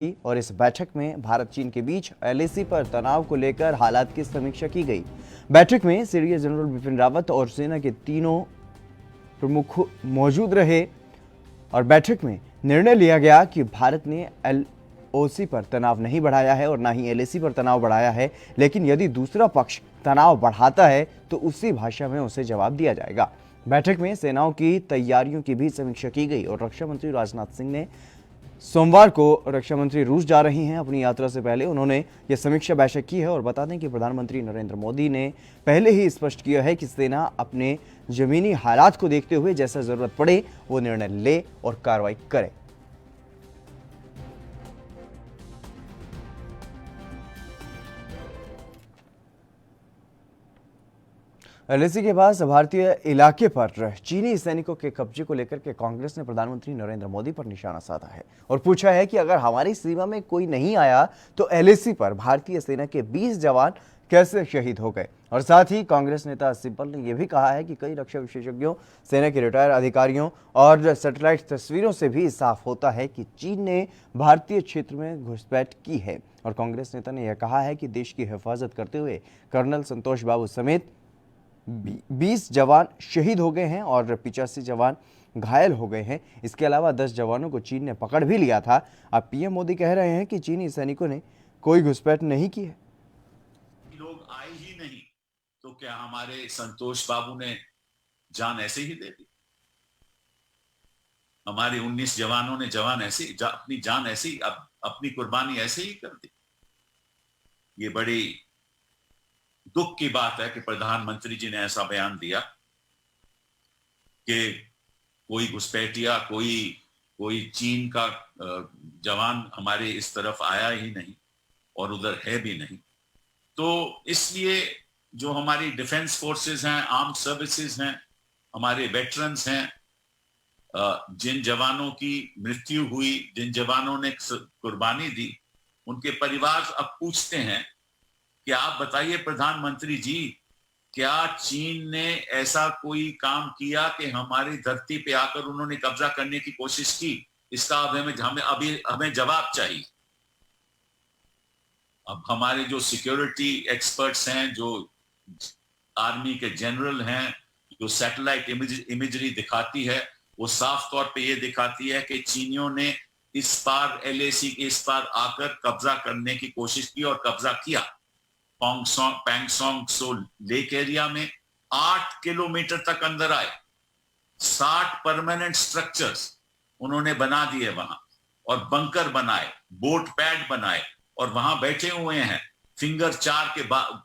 और इस बैठक में भारत चीन के बीच एलएसी पर तनाव को लेकर हालात की समीक्षा की गई। बैठक में सीडीए जनरल बिपिन रावत और सेना के तीनों प्रमुख मौजूद रहे और बैठक में निर्णय लिया गया कि भारत ने एलओसी पर तनाव नहीं बढ़ाया है और ना ही एलएसी पर तनाव बढ़ाया है, लेकिन यदि दूसरा पक्ष तनाव बढ़ाता है तो उसी भाषा में उसे जवाब दिया जाएगा। बैठक में सेनाओं की तैयारियों की भी समीक्षा की गई और रक्षा मंत्री राजनाथ सिंह ने सोमवार को रक्षा मंत्री रूस जा रही हैं। अपनी यात्रा से पहले उन्होंने यह समीक्षा बैठक की है और बता दें कि प्रधानमंत्री नरेंद्र मोदी ने पहले ही स्पष्ट किया है कि सेना अपने जमीनी हालात को देखते हुए जैसा जरूरत पड़े वो निर्णय ले और कार्रवाई करे। एलएसी के पास भारतीय इलाके पर चीनी सैनिकों के कब्जे को लेकर के कांग्रेस ने प्रधानमंत्री नरेंद्र मोदी पर निशाना साधा है और पूछा है कि अगर हमारी सीमा में कोई नहीं आया तो एलएसी पर भारतीय सेना के 20 जवान कैसे शहीद हो गए। और साथ ही कांग्रेस नेता सिब्बल ने यह भी कहा है कि कई रक्षा विशेषज्ञों, सेना के रिटायर्ड अधिकारियों और सैटेलाइट तस्वीरों से भी साफ होता है कि चीन ने भारतीय क्षेत्र में घुसपैठ की है। और कांग्रेस नेता ने यह कहा है कि देश की हिफाजत करते हुए कर्नल संतोष बाबू समेत 20 जवान शहीद हो गए हैं और 85 जवान घायल हो गए हैं। इसके अलावा 10 जवानों को चीन ने पकड़ भी लिया था। अब पीएम मोदी कह रहे हैं कि चीनी सैनिकों ने कोई घुसपैठ नहीं की है। लोग आए ही नहीं तो क्या हमारे संतोष बाबू ने जान ऐसे ही दे दी? हमारे 19 जवानों ने अपनी जान ऐसे ही अपनी कुर्बानी ऐसे ही कर दी। ये बड़ी दुख की बात है कि प्रधानमंत्री जी ने ऐसा बयान दिया कि कोई घुसपैठिया, कोई चीन का जवान हमारे इस तरफ आया ही नहीं और उधर है भी नहीं। तो इसलिए जो हमारी डिफेंस फोर्सेस हैं, आर्म्ड सर्विसेज हैं, हमारे वेटरन्स हैं, जिन जवानों की मृत्यु हुई, जिन जवानों ने कुर्बानी दी, उनके परिवार अब पूछते हैं कि आप बताइए प्रधानमंत्री जी, क्या चीन ने ऐसा कोई काम किया कि हमारी धरती पे आकर उन्होंने कब्जा करने की कोशिश की? इसका हमें जवाब चाहिए। अब हमारे जो सिक्योरिटी एक्सपर्ट्स हैं, जो आर्मी के जनरल हैं, जो सैटेलाइट इमेजरी दिखाती है, वो साफ तौर पे ये दिखाती है कि चीनियों ने इस पार एलएसी के इस पार आकर कब्जा करने की कोशिश की और कब्जा किया। पैंगसोंग सो लेक एरिया में 8 किलोमीटर तक अंदर आए। 60 परमानेंट स्ट्रक्चर्स उन्होंने बना दिए वहां और बंकर बनाए, बोट पैड बनाए और वहां बैठे हुए हैं। फिंगर 4 के बाद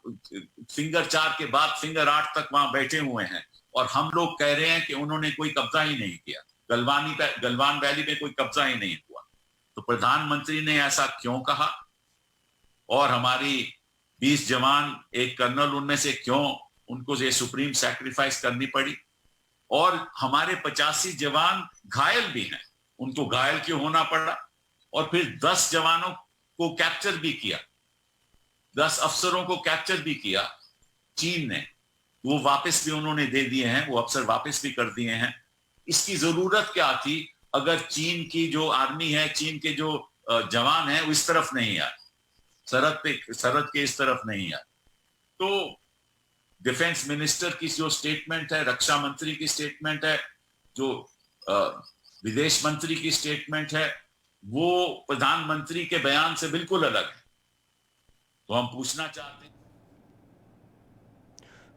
फिंगर 8 तक वहां बैठे हुए हैं और हम लोग कह रहे हैं कि उन्होंने कोई कब्जा ही नहीं किया। गलवान वैली में कोई कब्जा ही नहीं हुआ। तो प्रधानमंत्री ने ऐसा क्यों कहा? और हमारी 20 जवान, एक कर्नल, उनमें से क्यों उनको ये सुप्रीम सैक्रिफाइस करनी पड़ी? और हमारे 85 जवान घायल भी हैं, उनको घायल क्यों होना पड़ा? और फिर 10 जवानों को कैप्चर भी किया, 10 अफसरों को कैप्चर भी किया चीन ने। वो वापस भी उन्होंने दे दिए हैं, वो अफसर वापस भी कर दिए हैं। इसकी जरूरत क्या थी अगर चीन की जो आर्मी है, चीन के जो जवान हैं, वो इस तरफ नहीं आए, सरहद के इस तरफ नहीं आए? तो डिफेंस मिनिस्टर की जो स्टेटमेंट है, रक्षा मंत्री की स्टेटमेंट है, जो विदेश मंत्री की स्टेटमेंट है, वो प्रधानमंत्री के बयान से बिल्कुल अलग है। तो हम पूछना चाहते हैं,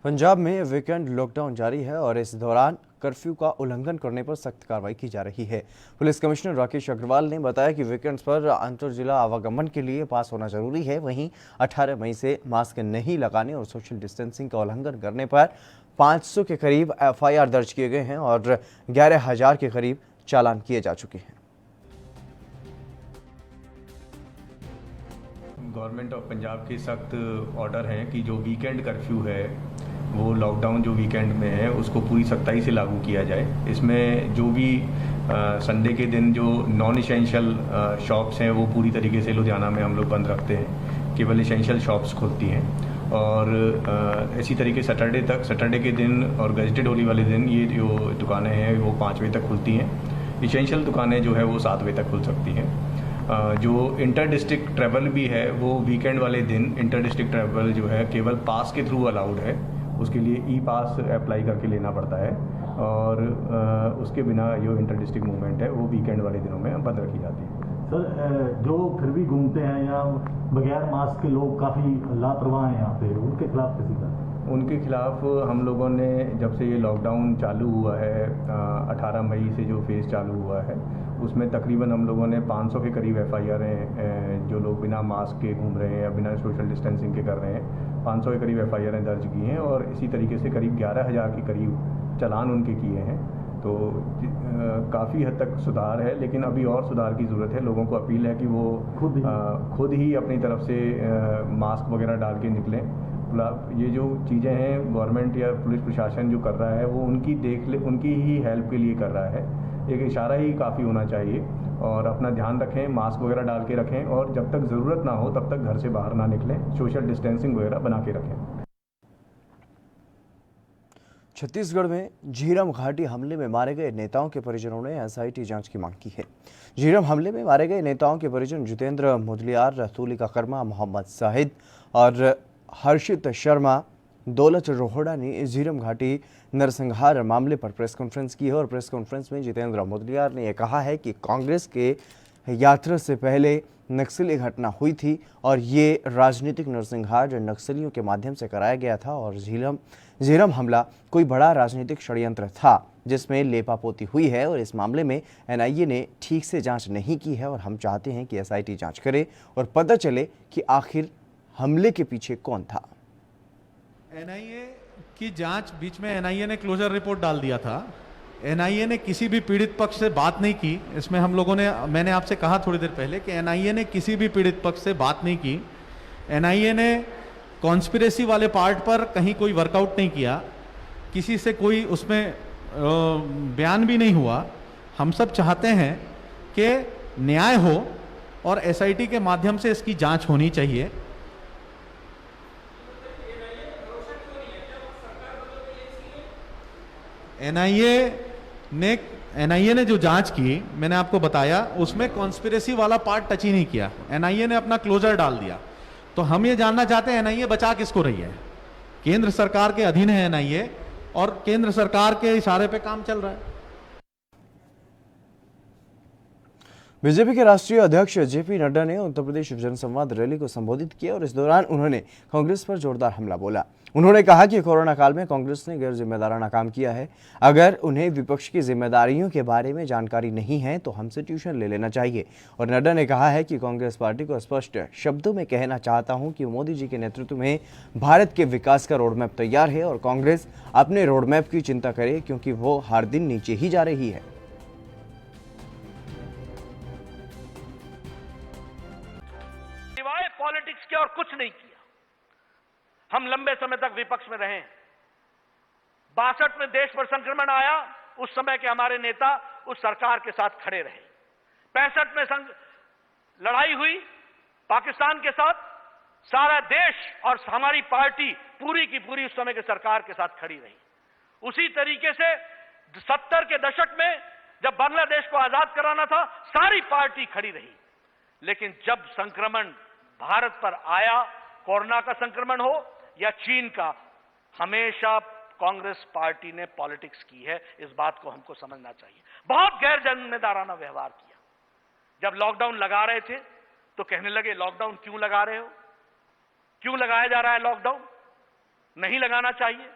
पंजाब में वीकेंड लॉकडाउन जारी है और इस दौरान कर्फ्यू का उल्लंघन करने पर सख्त कार्रवाई की जा रही है। पुलिस कमिश्नर राकेश अग्रवाल ने बताया कि वीकेंड्स पर अंतर जिला आवागमन के लिए पास होना जरूरी है। वहीं 18 मई से मास्क नहीं लगाने और सोशल डिस्टेंसिंग का उल्लंघन करने पर 500 के करीब एफआईआर दर्ज किए गए हैं और 11,000 के करीब चालान किए जा चुके हैं। गवर्नमेंट ऑफ पंजाब के सख्त ऑर्डर हैं कि जो वीकेंड कर्फ्यू है, वो लॉकडाउन जो वीकेंड में है उसको पूरी सख्ताई से लागू किया जाए। इसमें जो भी संडे के दिन जो नॉन इसेंशियल शॉप्स हैं वो पूरी तरीके से लुधियाना में हम लोग बंद रखते हैं, केवल इसेंशियल शॉप्स खुलती हैं। और इसी तरीके सैटरडे के दिन और गजटेड होली वाले दिन ये जो दुकानें हैं वो 5 बजे तक खुलती हैं। इसेंशियल दुकानें जो है वो 7 बजे तक खुल सकती हैं। जो इंटर डिस्ट्रिक्ट ट्रैवल भी है वो वीकेंड वाले दिन इंटर डिस्ट्रिक्ट ट्रैवल जो है केवल पास के थ्रू अलाउड है। उसके लिए ई पास अप्लाई करके लेना पड़ता है और उसके बिना जो इंटर डिस्ट्रिक्ट मूवमेंट है वो वीकेंड वाले दिनों में बंद रखी जाती है। सर, जो फिर भी घूमते हैं या बगैर मास्क के लोग काफ़ी लापरवाह हैं यहाँ पे, उनके खिलाफ कैसी बात? उनके खिलाफ हम लोगों ने जब से ये लॉकडाउन चालू हुआ है 18 मई से जो फेज़ चालू हुआ है उसमें तकरीबन हम लोगों ने 500 के करीब FIR हैं जो लोग बिना मास्क के घूम रहे हैं या बिना सोशल डिस्टेंसिंग के कर रहे हैं 500 के करीब FIR दर्ज की हैं और इसी तरीके से करीब 11,000 के करीब चालान उनके किए हैं। तो काफ़ी हद तक सुधार है, लेकिन अभी और सुधार की ज़रूरत है। लोगों को अपील है कि वो खुद ही अपनी तरफ से मास्क वगैरह डाल के निकलें। ये जो चीज़ें हैं गवर्नमेंट या पुलिस प्रशासन जो कर रहा है वो उनकी ही हेल्प के लिए कर रहा है। एक इशारा ही काफ़ी होना चाहिए और अपना ध्यान रखें, मास्क वगैरह डाल के रखें और जब तक ज़रूरत ना हो तब तक घर से बाहर ना निकलें, सोशल डिस्टेंसिंग वगैरह बना के रखें। छत्तीसगढ़ में झीरम घाटी हमले में मारे गए नेताओं के परिजनों ने SIT जांच की मांग की है। झीरम हमले में मारे गए नेताओं के परिजन जितेंद्र मुदलियार, तुलिका कर्मा, मोहम्मद शाहिद और हर्षित शर्मा, दौलत रोहड़ा ने झीरम घाटी नरसंहार मामले पर प्रेस कॉन्फ्रेंस की है और प्रेस कॉन्फ्रेंस में जितेंद्र मुदलियार ने यह कहा है कि कांग्रेस के यात्रा से पहले नक्सली घटना हुई थी और ये राजनीतिक नरसंहार नक्सलियों के माध्यम से कराया गया था और झीरम हमला कोई बड़ा राजनीतिक षड्यंत्र था जिसमें लेपापोती हुई है और इस मामले में NIA ने ठीक से जांच नहीं की है और हम चाहते हैं कि SIT जांच करे और पता चले कि आखिर हमले के पीछे कौन था। NIA की जांच बीच में NIA ने क्लोजर रिपोर्ट डाल दिया था। NIA ने किसी भी पीड़ित पक्ष से बात नहीं की। इसमें हम लोगों ने, मैंने आपसे कहा थोड़ी देर पहले कि NIA ने किसी भी पीड़ित पक्ष से बात नहीं की। NIA ने कॉन्स्पिरेसी वाले पार्ट पर कहीं कोई वर्कआउट नहीं किया, किसी से कोई उसमें बयान भी नहीं हुआ। हम सब चाहते हैं कि न्याय हो और SIT के माध्यम से इसकी जांच होनी चाहिए। NIA ने जो जांच की, मैंने आपको बताया, उसमें कॉन्स्पिरेसी वाला पार्ट टच ही नहीं किया। NIA ने अपना क्लोजर डाल दिया। तो हम ये जानना चाहते हैं NIA बचा किसको रही है? केंद्र सरकार के अधीन है NIA और केंद्र सरकार के इशारे पे काम चल रहा है। बीजेपी के राष्ट्रीय अध्यक्ष JP नड्डा ने उत्तर प्रदेश जनसंवाद रैली को संबोधित किया और इस दौरान उन्होंने कांग्रेस पर जोरदार हमला बोला। उन्होंने कहा कि कोरोना काल में कांग्रेस ने गैर जिम्मेदाराना काम किया है। अगर उन्हें विपक्ष की जिम्मेदारियों के बारे में जानकारी नहीं है तो हमसे ट्यूशन ले लेना चाहिए। और नड्डा ने कहा है कि कांग्रेस पार्टी को स्पष्ट शब्दों में कहना चाहता हूं कि मोदी जी के नेतृत्व में भारत के विकास का रोडमैप तैयार है और कांग्रेस अपने रोडमैप की चिंता करे क्योंकि वो हर दिन नीचे ही जा रही है। पॉलिटिक्स के और कुछ नहीं किया। हम लंबे समय तक विपक्ष में रहे। 62 में देश पर संक्रमण आया, उस समय के हमारे नेता उस सरकार के साथ खड़े रहे। 65 में लड़ाई हुई पाकिस्तान के साथ, सारा देश और हमारी पार्टी पूरी की पूरी उस समय के सरकार के साथ खड़ी रही। उसी तरीके से 70 के दशक में जब बांग्लादेश को आजाद कराना था, सारी पार्टी खड़ी रही। लेकिन जब संक्रमण भारत पर आया, कोरोना का संक्रमण हो या चीन का, हमेशा कांग्रेस पार्टी ने पॉलिटिक्स की है। इस बात को हमको समझना चाहिए। बहुत गैर जिम्मेदाराना व्यवहार किया। जब लॉकडाउन लगा रहे थे तो कहने लगे लॉकडाउन क्यों लगा रहे हो, क्यों लगाया जा रहा है लॉकडाउन, नहीं लगाना चाहिए।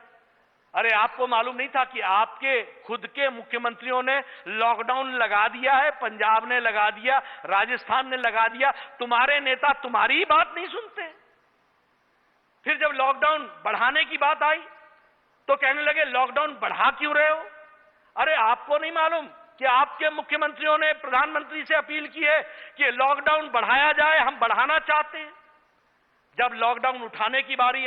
अरे आपको मालूम नहीं था कि आपके खुद के मुख्यमंत्रियों ने लॉकडाउन लगा दिया है, पंजाब ने लगा दिया, राजस्थान ने लगा दिया, तुम्हारे नेता तुम्हारी ही बात नहीं सुनते। फिर जब लॉकडाउन बढ़ाने की बात आई तो कहने लगे लॉकडाउन बढ़ा क्यों रहे हो। अरे आपको नहीं मालूम कि आपके मुख्यमंत्रियों ने प्रधानमंत्री से अपील की है कि लॉकडाउन बढ़ाया जाए, हम बढ़ाना चाहते हैं। जब लॉकडाउन उठाने की बारी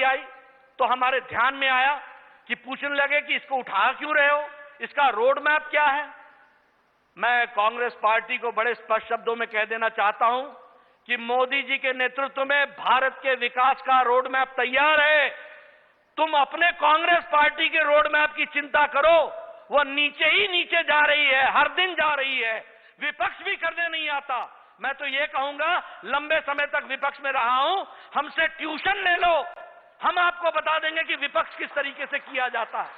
आई, तो हमारे ध्यान में आया कि पूछने लगे कि इसको उठा क्यों रहे हो, इसका रोड मैप क्या है। मैं कांग्रेस पार्टी को बड़े स्पष्ट शब्दों में कह देना चाहता हूं कि मोदी जी के नेतृत्व में भारत के विकास का रोड मैप तैयार है। तुम अपने कांग्रेस पार्टी के रोड मैप की चिंता करो, वो नीचे ही नीचे जा रही है, हर दिन जा रही है। विपक्ष भी करने नहीं आता। मैं तो ये कहूंगा, लंबे समय तक विपक्ष में रहा हूं, हमसे ट्यूशन ले लो, हम आपको बता देंगे कि विपक्ष किस तरीके से किया जाता है।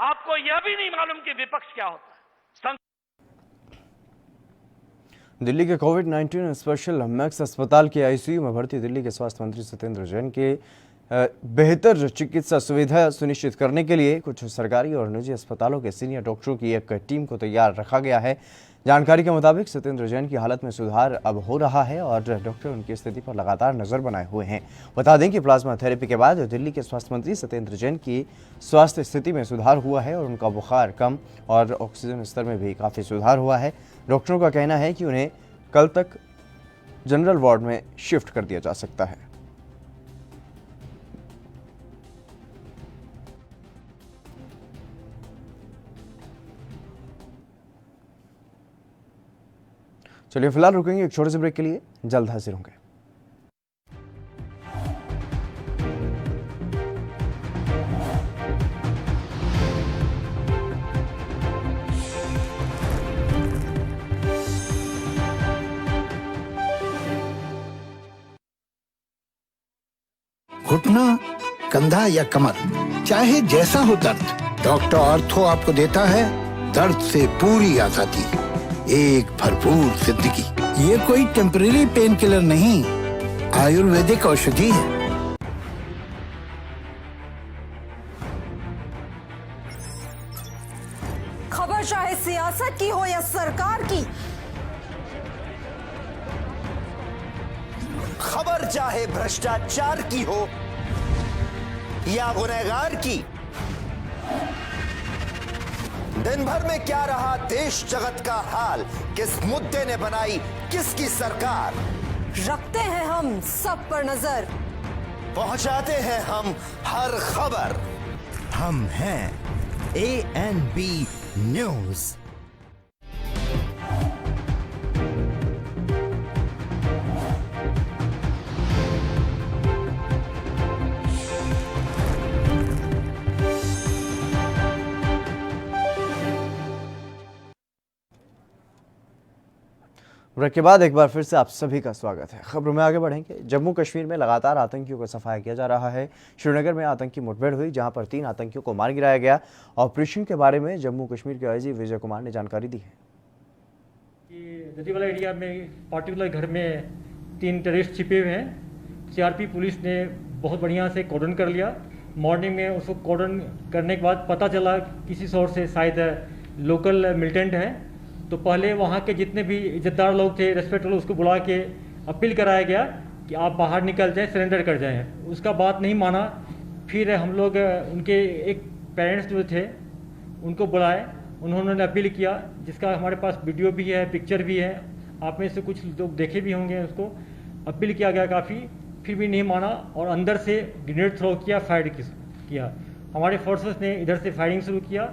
आपको यह भी नहीं मालूम कि विपक्ष क्या होता है। दिल्ली के कोविड-19 स्पेशल मैक्स अस्पताल के आईसीयू में भर्ती दिल्ली के स्वास्थ्य मंत्री सत्येंद्र जैन के बेहतर चिकित्सा सुविधा सुनिश्चित करने के लिए कुछ सरकारी और निजी अस्पतालों के सीनियर डॉक्टरों की एक टीम को तैयार रखा गया है। जानकारी के मुताबिक सत्येंद्र जैन की हालत में सुधार अब हो रहा है और डॉक्टर उनकी स्थिति पर लगातार नजर बनाए हुए हैं। बता दें कि प्लाज्मा थेरेपी के बाद दिल्ली के स्वास्थ्य मंत्री सत्येंद्र जैन की स्वास्थ्य स्थिति में सुधार हुआ है और उनका बुखार कम और ऑक्सीजन स्तर में भी काफ़ी सुधार हुआ है। डॉक्टरों का कहना है कि उन्हें कल तक जनरल वार्ड में शिफ्ट कर दिया जा सकता है। चलिए फिलहाल रुकेंगे एक छोटे से ब्रेक के लिए, जल्द हाजिर होंगे। घुटना, कंधा या कमर, चाहे जैसा हो दर्द, डॉक्टर ऑर्थो आपको देता है दर्द से पूरी आजादी, एक भरपूर जिंदगी। ये कोई टेम्परेरी पेन किलर नहीं, आयुर्वेदिक औषधि है। खबर चाहे सियासत की हो या सरकार की, खबर चाहे भ्रष्टाचार की हो या गुनहगार की, दिन भर में क्या रहा देश जगत का हाल, किस मुद्दे ने बनाई किसकी सरकार, रखते हैं हम सब पर नजर, पहुंचाते हैं हम हर खबर। हम हैं ANB न्यूज। ब्रेक के बाद एक बार फिर से आप सभी का स्वागत है। खबरों में आगे बढ़ेंगे। जम्मू कश्मीर में लगातार आतंकियों का सफाया किया जा रहा है। श्रीनगर में आतंकी मुठभेड़ हुई जहां पर 3 आतंकियों को मार गिराया गया। ऑपरेशन के बारे में जम्मू कश्मीर के आईजी विजय कुमार ने जानकारी दी है। जदीवाला एरिया में पार्टिकुलर घर में 3 टेररिस्ट छिपे हुए हैं। सीआरपी पुलिस ने बहुत बढ़िया से कॉर्डन कर लिया। मॉर्निंग में उसको कॉर्डन करने के बाद पता चला किसी सोर्स से शायद लोकल मिलिटेंट है, तो पहले वहाँ के जितने भी इज्जतदार लोग थे, रेस्पेक्टेबल, उसको बुला के अपील कराया गया कि आप बाहर निकल जाएं, सरेंडर कर जाएं। उसका बात नहीं माना। फिर हम लोग उनके एक पेरेंट्स जो थे उनको बुलाए, उन्होंने अपील किया, जिसका हमारे पास वीडियो भी है, पिक्चर भी है, आप में से कुछ लोग देखे भी होंगे। उसको अपील किया गया काफ़ी, फिर भी नहीं माना और अंदर से ग्रेनेड थ्रो किया, फायर किया। हमारे फोर्सेस ने इधर से फायरिंग शुरू किया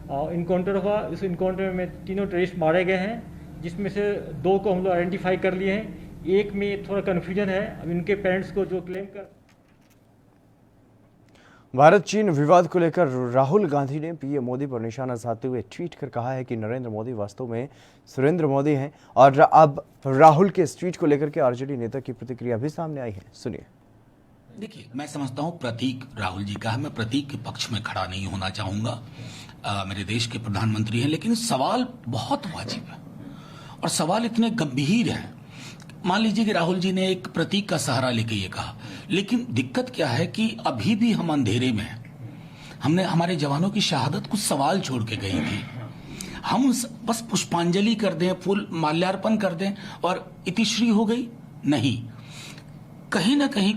और इनकाउंटर हुआ। इस इनकाउंटर में 3 टेररिस्ट मारे गए हैं, जिसमें से 2 को हम लोग आइडेंटिफाई कर लिए हैं। एक में थोड़ा कन्फ्यूजन है। अब इनके पेरेंट्स को जो क्लेम कर भारत चीन विवाद को लेकर राहुल गांधी ने पीएम मोदी पर निशाना साधते हुए ट्वीट कर कहा है कि नरेंद्र मोदी वास्तव में सुरेंद्र मोदी हैं और अब राहुल के इस ट्वीट को लेकर के आरजेडी नेता की प्रतिक्रिया भी सामने आई है। सुनिए। देखिए, मैं समझता हूं प्रतीक राहुल जी का है, मैं प्रतीक के पक्ष में खड़ा नहीं होना चाहूंगा। मेरे देश के प्रधानमंत्री हैं, लेकिन सवाल बहुत वाजिब है और सवाल इतने गंभीर हैं। मान लीजिए कि राहुल जी ने एक प्रतीक का सहारा लेके ये कहा, लेकिन दिक्कत क्या है कि अभी भी हम अंधेरे में हैं। हमने हमारे जवानों की शहादत कुछ सवाल छोड़ के गई थी। हम बस पुष्पांजलि कर दें, फूल माल्यार्पण कर दें और इतिश्री हो गई? नहीं, कहीं ना कहीं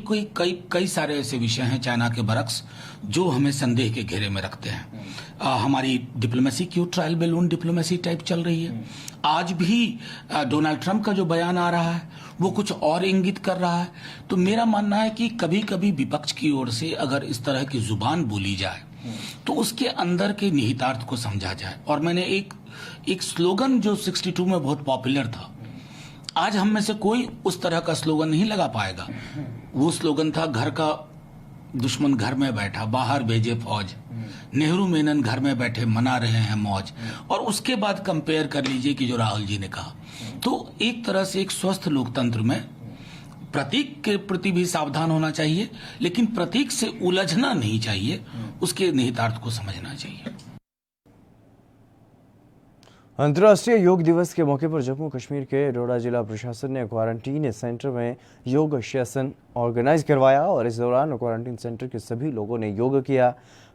कई सारे ऐसे विषय हैं, चाइना के बरक्स, जो हमें संदेह के घेरे में रखते हैं। हमारी डिप्लोमेसी क्यों ट्रायल बैलून डिप्लोमेसी टाइप चल रही है? आज भी डोनाल्ड ट्रंप का जो बयान आ रहा है वो कुछ और इंगित कर रहा है। तो मेरा मानना है कि कभी कभी विपक्ष की ओर से अगर इस तरह की जुबान बोली जाए तो उसके अंदर के निहितार्थ को समझा जाए। और मैंने एक स्लोगन जो 62 में बहुत पॉपुलर था, आज हम में से कोई उस तरह का स्लोगन नहीं लगा पाएगा। वो स्लोगन था, घर का दुश्मन घर में बैठा, बाहर भेजे फौज, नेहरू मेनन घर में बैठे मना रहे हैं मौज, और उसके बाद कंपेयर कर लीजिए कि जो राहुल जी ने कहा। तो एक तरह से एक स्वस्थ लोकतंत्र में प्रतीक के प्रति भी सावधान होना चाहिए, लेकिन प्रतीक से उलझना नहीं चाहिए, उसके निहितार्थ को समझना चाहिए। अंतर्राष्ट्रीय योग दिवस के मौके पर जम्मू कश्मीर के डोडा जिला प्रशासन ने क्वारंटीन सेंटर में योग सेशन ऑर्गेनाइज करवाया और इस दौरान क्वारंटीन सेंटर के सभी लोगों ने योग किया।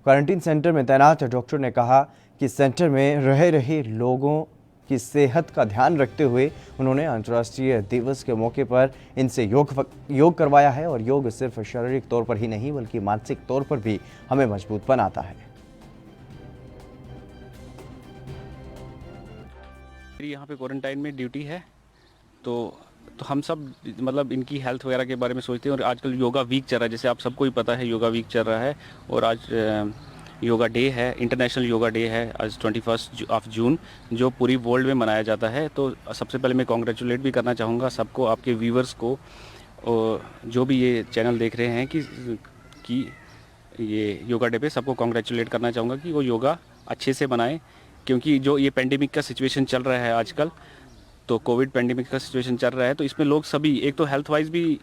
क्वारंटीन सेंटर में तैनात डॉक्टर ने कहा कि सेंटर में रह रहे लोगों की सेहत का ध्यान रखते हुए उन्होंने अंतर्राष्ट्रीय दिवस के मौके पर इनसे योग करवाया है और योग सिर्फ शारीरिक तौर पर ही नहीं बल्कि मानसिक तौर पर भी हमें मजबूत बनाता है। मेरी यहाँ पे क्वारंटाइन में ड्यूटी है, तो हम सब मतलब इनकी हेल्थ वगैरह के बारे में सोचते हैं। और आजकल योगा वीक चल रहा है, जैसे आप सबको ही पता है योगा वीक चल रहा है, और आज योगा डे है, इंटरनेशनल योगा डे है आज 21 जून, जो पूरी वर्ल्ड में मनाया जाता है। तो सबसे पहले मैं कॉन्ग्रेचुलेट भी करना चाहूँगा सबको, आपके व्यूवर्स को, जो भी ये चैनल देख रहे हैं कि ये योगा डे पे सबको कॉन्ग्रेचुलेट करना चाहूँगा कि वो योगा अच्छे से बनाएं, क्योंकि जो ये पेंडेमिक का सिचुएशन चल रहा है आजकल, तो कोविड पेंडेमिक का सिचुएशन चल रहा है, तो इसमें लोग सभी, एक तो हेल्थ वाइज भी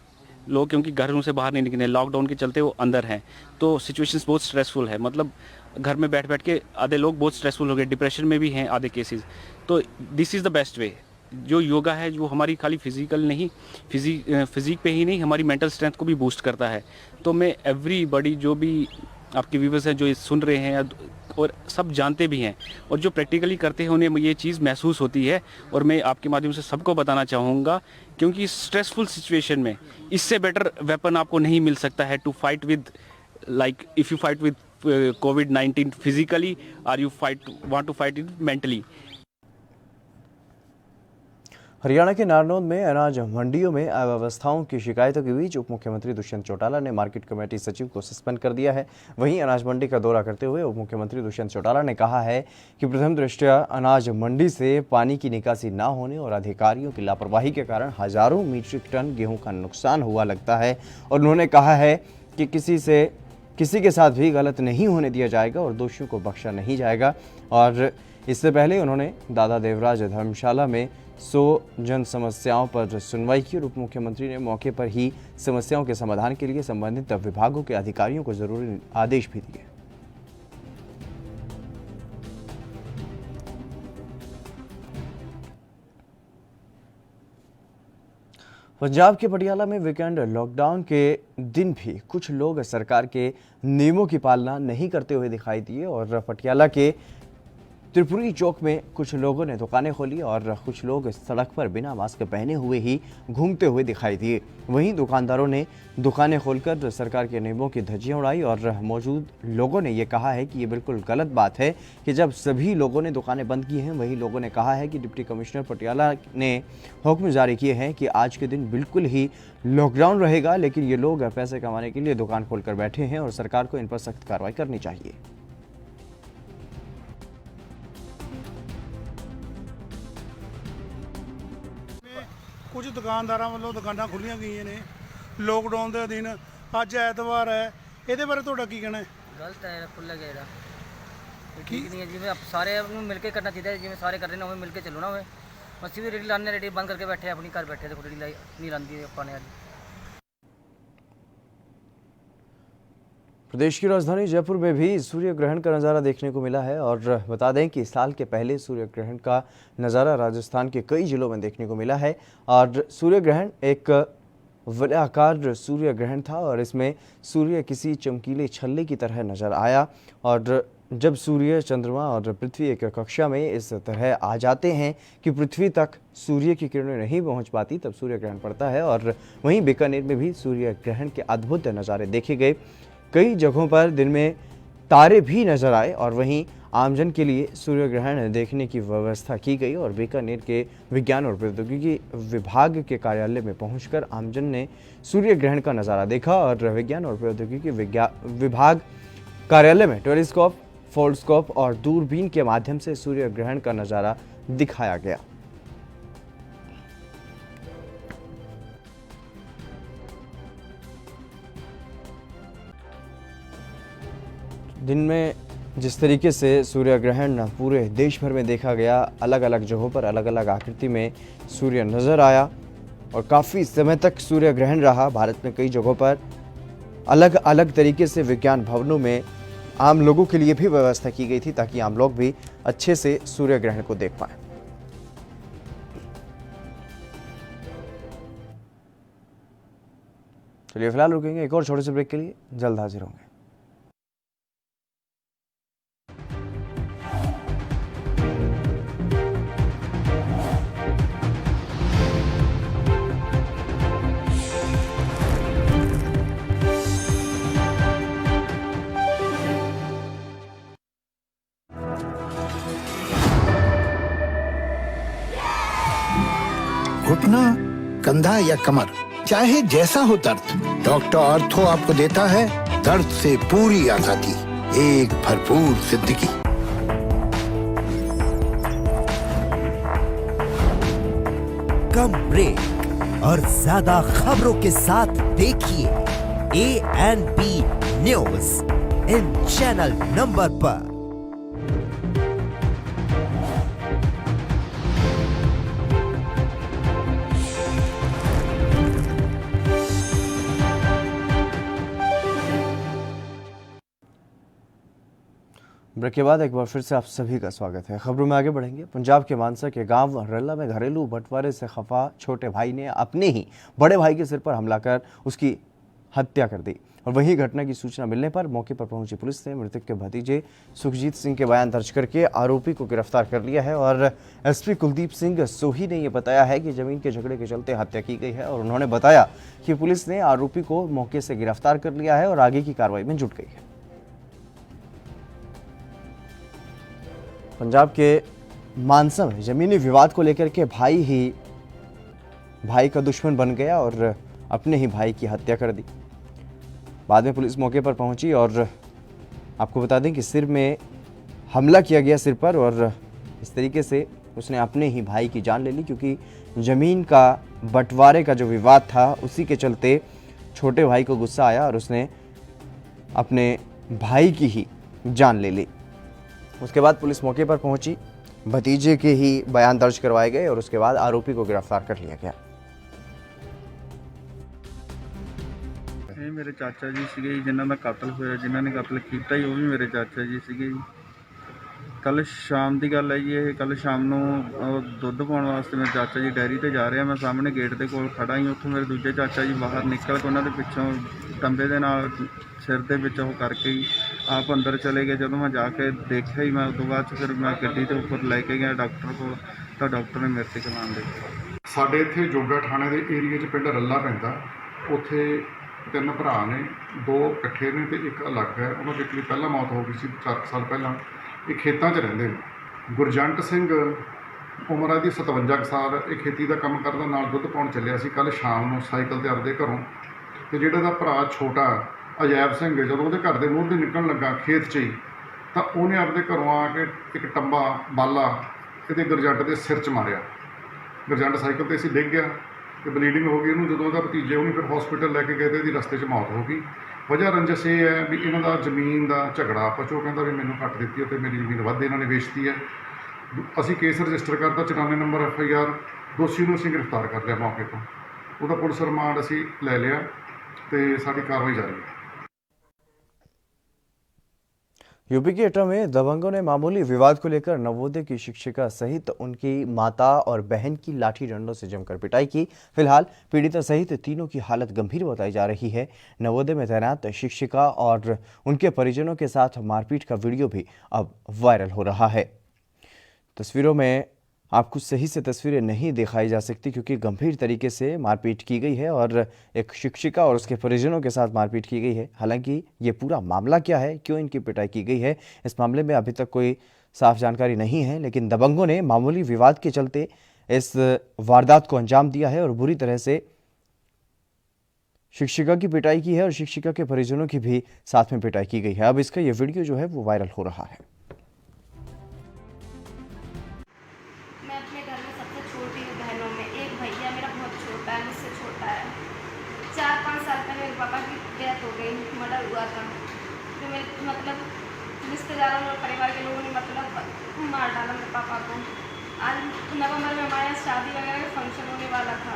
लोग क्योंकि घरों से बाहर नहीं निकले, लॉकडाउन के चलते वो अंदर हैं, तो सिचुएशंस बहुत स्ट्रेसफुल है। मतलब घर में बैठ बैठ के आधे लोग बहुत स्ट्रेसफुल हो गए, डिप्रेशन में भी हैं आधे केसेस। तो this is the best way. जो योगा है जो हमारी खाली फिजिकल नहीं, फिजिक पे ही नहीं, हमारी मेंटल स्ट्रेंथ को भी बूस्ट करता है। तो मैं एवरीबॉडी, जो भी आपके व्यूवर्स हैं जो ये सुन रहे हैं और सब जानते भी हैं और जो प्रैक्टिकली करते हैं, उन्हें ये चीज़ महसूस होती है, और मैं आपके माध्यम से सबको बताना चाहूँगा, क्योंकि स्ट्रेसफुल सिचुएशन में इससे बेटर वेपन आपको नहीं मिल सकता है to fight with, like if you fight with कोविड-19 फिजिकली और you want to fight it mentally. Haryana के नारनौल में अनाज मंडियों में अव्यवस्थाओं की शिकायतों के बीच उप मुख्यमंत्री दुष्यंत चौटाला ने मार्केट कमेटी सचिव को सस्पेंड कर दिया है। वहीं अनाज मंडी का दौरा करते हुए उप मुख्यमंत्री दुष्यंत चौटाला ने कहा है कि प्रथम दृष्टया अनाज मंडी से पानी की निकासी न होने और अधिकारियों की लापरवाही के कारण हजारों मीट्रिक टन गेहूं का नुकसान हुआ लगता है, और उन्होंने कहा है कि किसी के साथ भी गलत नहीं होने दिया जाएगा और दोषियों को बख्शा नहीं जाएगा। और इससे पहले उन्होंने दादा देवराज धर्मशाला में 100 जन समस्याओं पर सुनवाई की और उप मुख्यमंत्री ने मौके पर ही समस्याओं के समाधान के लिए संबंधित विभागों के अधिकारियों को जरूरी आदेश भी दिए। पंजाब के पटियाला में वीकेंड लॉकडाउन के दिन भी कुछ लोग सरकार के नियमों की पालना नहीं करते हुए दिखाई दिए और पटियाला के त्रिपुरी चौक में कुछ लोगों ने दुकानें खोली और कुछ लोग सड़क पर बिना मास्क पहने हुए ही घूमते हुए दिखाई दिए। वहीं दुकानदारों ने दुकानें खोलकर सरकार के नियमों की धज्जियां उड़ाई और मौजूद लोगों ने ये कहा है कि ये बिल्कुल गलत बात है कि जब सभी लोगों ने दुकानें बंद की हैं, वही लोगों ने कहा है कि डिप्टी कमिश्नर पटियाला ने हुक्म जारी किए हैं कि आज के दिन बिल्कुल ही लॉकडाउन रहेगा, लेकिन ये लोग पैसे कमाने के लिए दुकान खोलकर बैठे हैं और सरकार को इन पर सख्त कार्रवाई करनी चाहिए। कुछ दुकानदारों वालों दुकानां खुलियां गई ने लॉकडाउन के दिन, अज ऐतवार है, ये बारे तुहाडा की कहना है? गलत है, खुला गया ठीक नहीं है। जिवें सारे मिलकर करना चाहिए, जिवें सारे कर रहे हैं उवें मिलकर चलो ना। उवें असीं भी रेडी लाने, रेडी बंद करके बैठे अपनी घर बैठे, देखो रेडी लाई नहीं लांदी अपने। प्रदेश की राजधानी जयपुर में भी सूर्य ग्रहण का नज़ारा देखने को मिला है और बता दें कि साल के पहले सूर्य ग्रहण का नज़ारा राजस्थान के कई जिलों में देखने को मिला है। और सूर्य ग्रहण एक वलयाकार सूर्य ग्रहण था और इसमें सूर्य किसी चमकीले छल्ले की तरह नजर आया, और जब सूर्य, चंद्रमा और पृथ्वी एक कक्षा में इस तरह आ जाते हैं कि पृथ्वी तक सूर्य की किरणें नहीं पहुंच पाती, तब सूर्य ग्रहण पड़ता है। और वहीं बीकानेर में भी सूर्य ग्रहण के अद्भुत नज़ारे देखे गए। कई जगहों पर दिन में तारे भी नजर आए और वहीं आमजन के लिए सूर्य ग्रहण देखने की व्यवस्था की गई और बीकानेर के विज्ञान और प्रौद्योगिकी विभाग के कार्यालय में पहुंचकर आमजन ने सूर्य ग्रहण का नज़ारा देखा और विज्ञान और प्रौद्योगिकी विभाग कार्यालय में टेलीस्कोप, फोल्डस्कोप और दूरबीन के माध्यम से सूर्य ग्रहण का नज़ारा दिखाया गया। दिन में जिस तरीके से सूर्य ग्रहण पूरे देश भर में देखा गया, अलग अलग जगहों पर अलग अलग आकृति में सूर्य नजर आया और काफ़ी समय तक सूर्य ग्रहण रहा। भारत में कई जगहों पर अलग अलग तरीके से विज्ञान भवनों में आम लोगों के लिए भी व्यवस्था की गई थी ताकि आम लोग भी अच्छे से सूर्य ग्रहण को देख पाएं। चलिए फिलहाल रुकेंगे एक और छोटे से ब्रेक के लिए, जल्द हाजिर होंगे। घुटना, कंधा या कमर, चाहे जैसा हो दर्द, डॉक्टर ऑर्थो आपको देता है दर्द से पूरी आजादी, एक भरपूर जिंदगी। कम ब्रेक और ज्यादा खबरों के साथ देखिए ANP news in channel number पर। ब्रेक के बाद एक बार फिर से आप सभी का स्वागत है। खबरों में आगे बढ़ेंगे। पंजाब के मानसा के गांव रल्ला में घरेलू बंटवारे से खफा छोटे भाई ने अपने ही बड़े भाई के सिर पर हमला कर उसकी हत्या कर दी और वही घटना की सूचना मिलने पर मौके पर पहुंची पुलिस ने मृतक के भतीजे सुखजीत सिंह के बयान दर्ज करके आरोपी को गिरफ्तार कर लिया है और एसपी कुलदीप सिंह सोही ने यह बताया है कि जमीन के झगड़े के चलते हत्या की गई है और उन्होंने बताया कि पुलिस ने आरोपी को मौके से गिरफ्तार कर लिया है और आगे की कार्रवाई में जुट गई है। पंजाब के मानसा में जमीनी विवाद को लेकर के भाई का दुश्मन बन गया और अपने ही भाई की हत्या कर दी। बाद में पुलिस मौके पर पहुंची और आपको बता दें कि सिर में हमला किया गया सिर पर और इस तरीके से उसने अपने ही भाई की जान ले ली क्योंकि जमीन का बंटवारे का जो विवाद था उसी के चलते छोटे भाई को गुस्सा आया और उसने अपने भाई की ही जान ले ली। उसके बाद पुलिस मौके पर पहुंची, भतीजे के ही बयान दर्ज करवाए गए और उसके बाद आरोपी को गिरफ्तार कर लिया गया। मेरे चाचा जी सीगे जिन्हां दा कतल होया, जिन्हां ने कतल किया ही वो भी मेरे चाचा जी सीगे जी। कल शाम की गल है जी, ये कल शाम नूं दुध पाउण वास्ते मेरे चाचा जी डेयरी ते जा रहे हैं। मैं सामने गेट के कोल खड़ा ही, उत्थों मेरे दूजे चाचा जी बाहर निकल के उन्होंने पिछों टंबे दे नाल सिर दे विच ओह करके ही आप अंदर चले गए। जदों मैं जाके देखा ही मैं उस तो बाद फिर मैं गड्डी के उपर लैके गया डॉक्टर को, तो डॉक्टर ने मेरे ते चलान दे दित्ता। साडे इत्थे जोगा थाणे दे एरिए 'च पिंड रल्ला पैंदा, उत्थे 3 भरा ने, 2 इकट्ठे ने ते एक अलग है। उन्होंने एक भी पहला मौत हो गई सी 4 साल पहला। ये खेतों 'च रहिंदे ने। गुरजंट सिंह उम्र दी 57 साल, ये खेती का काम करदा, नाल दुध पाउण चलिया सी कल शाम नूं साइकिल ते आपदे घरों। ते जिहड़ा दा भरा छोटा अजैब सिंह जदों उहदे घर दे मूंह ते निकलण लगा खेत 'च ही, तां उहने आपदे घरों आके एक टंबा बाला इहदे गुरजंट दे सिर 'च मारिया। गुरजंट साइकिल ते सी डिग गया तो ब्लीडिंग हो गई। उन्होंने जो उसका भतीजे उन्हें फिर हॉस्पिटल लैके गए तो रस्ते 'ਚ मौत हो गई। वजह रंजस ये है भी इन्हों का जमीन का झगड़ा आपस 'ਚ, कहता भी मैंने घट दी है, मेरी जमीन वध इन्होंने बेचती है। असी केस रजिस्टर करता 94 नंबर FIR, दोषी को असी गिरफ्तार कर लिया मौके पर। वह पुलिस रिमांड असी ले लिया तो साड़ी कार्रवाई जारी है। यूपी के एटा में दबंगों ने मामूली विवाद को लेकर नवोदय की शिक्षिका सहित उनकी माता और बहन की लाठी डंडों से जमकर पिटाई की। फिलहाल पीड़िता सहित तीनों की हालत गंभीर बताई जा रही है। नवोदय में तैनात शिक्षिका और उनके परिजनों के साथ मारपीट का वीडियो भी अब वायरल हो रहा है। तस्वीरों में आपको सही से तस्वीरें नहीं दिखाई जा सकती क्योंकि गंभीर तरीके से मारपीट की गई है और एक शिक्षिका और उसके परिजनों के साथ मारपीट की गई है। हालांकि ये पूरा मामला क्या है, क्यों इनकी पिटाई की गई है, इस मामले में अभी तक कोई साफ जानकारी नहीं है। लेकिन दबंगों ने मामूली विवाद के चलते इस वारदात को अंजाम दिया है और बुरी तरह से शिक्षिका की पिटाई की है और शिक्षिका के परिजनों की भी साथ में पिटाई की गई है। अब इसका ये वीडियो जो है वो वायरल हो रहा है। रिश्तेदारों और परिवार के लोगों ने मतलब मार डाला मेरे पापा को। आज नवंबर में हमारे यहाँ शादी वगैरह का फंक्शन होने वाला था,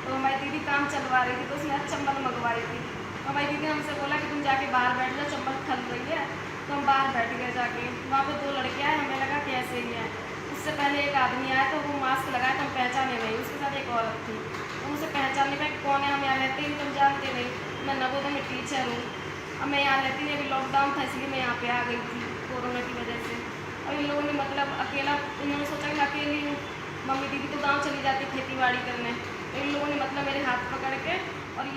तो हमारी दीदी काम चलवा रही थी, तो उसने चम्बल मंगवाई थी। हमारी दीदी ने हमसे बोला कि तुम जाके बाहर बैठ जाओ, चम्बल खल रही है। तो हम बाहर बैठ गए जाके। वहाँ पे 2 लड़के आए, हमें लगा कि ऐसे ही है। उससे पहले एक आदमी आया, तो वो मास्क लगाया तो हम पहचाने नहीं। उसके साथ एक औरत थी, तो उसे पहचानने में कौन है, हम यहाँ रहते ही तुम जानते नहीं। मैं नवोदय में टीचर हूँ, अब मैं यहाँ रहती नहीं, अभी लॉकडाउन था इसलिए मैं यहाँ पे आ गई थी कोरोना की वजह से। और इन लोगों ने मतलब अकेला, इन्होंने सोचा कि मैं अकेली हूँ, मम्मी दीदी तो गांव चली जाती खेती बाड़ी करने। इन लोगों ने मतलब मेरे हाथ पकड़ के और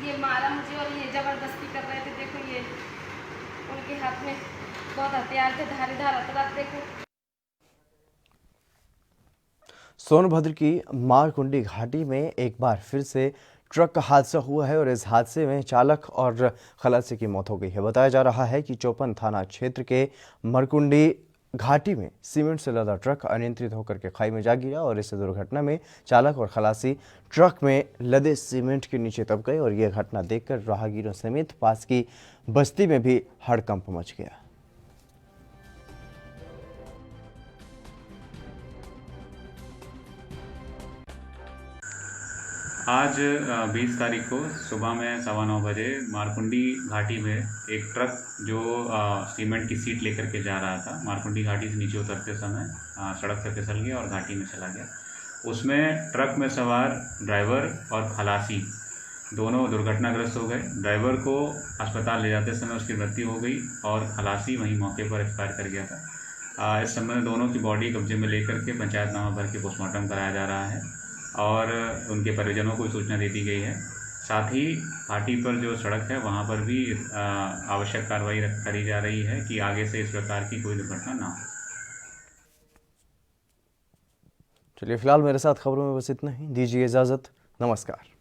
ये मारा मुझे, और ये ज़बरदस्ती कर रहे थे। देखो ये उनके हाथ में बहुत हथियार थे, धारीदार हथियार। देखो सोनभद्र की मारकुंडी घाटी में एक बार फिर से ट्रक का हादसा हुआ है और इस हादसे में चालक और खलासी की मौत हो गई है। बताया जा रहा है कि चौपन थाना क्षेत्र के मारकुंडी घाटी में सीमेंट से लदा ट्रक अनियंत्रित होकर के खाई में जा गिरा और इस दुर्घटना में चालक और खलासी ट्रक में लदे सीमेंट के नीचे दब गए और यह घटना देखकर राहगीरों समेत पास की बस्ती में भी हड़कंप मच गया। आज 20 तारीख को सुबह में 9:15 बजे मारकुंडी घाटी में एक ट्रक जो सीमेंट की सीट लेकर के जा रहा था, मारकुंडी घाटी से नीचे उतरते समय सड़क से फिसल गया और घाटी में चला गया। उसमें ट्रक में सवार ड्राइवर और खलासी दोनों दुर्घटनाग्रस्त हो गए। ड्राइवर को अस्पताल ले जाते समय उसकी मृत्यु हो गई और खलासी वहीं मौके पर एक्सपायर कर गया था। इस समय दोनों की बॉडी कब्जे में लेकर के पंचायतनामा भर के पोस्टमार्टम कराया जा रहा है और उनके परिजनों को सूचना दे दी गई है। साथ ही घाटी पर जो सड़क है वहां पर भी आवश्यक कार्रवाई करी जा रही है कि आगे से इस प्रकार की कोई दुर्घटना ना हो। चलिए फिलहाल मेरे साथ खबरों में बस इतना ही। दीजिए इजाजत, नमस्कार।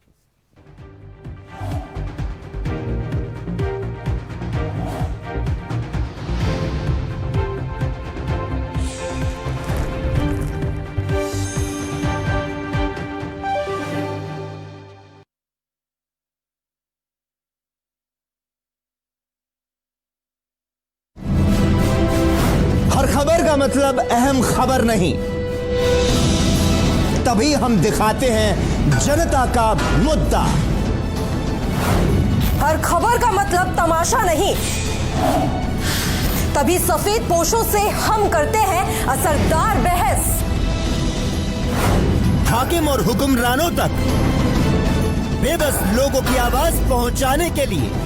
खबर का मतलब अहम खबर नहीं, तभी हम दिखाते हैं जनता का मुद्दा। हर खबर का मतलब तमाशा नहीं, तभी सफेद पोशों से हम करते हैं असरदार बहस। हाकिम और हुक्मरानों तक बेबस लोगों की आवाज पहुंचाने के लिए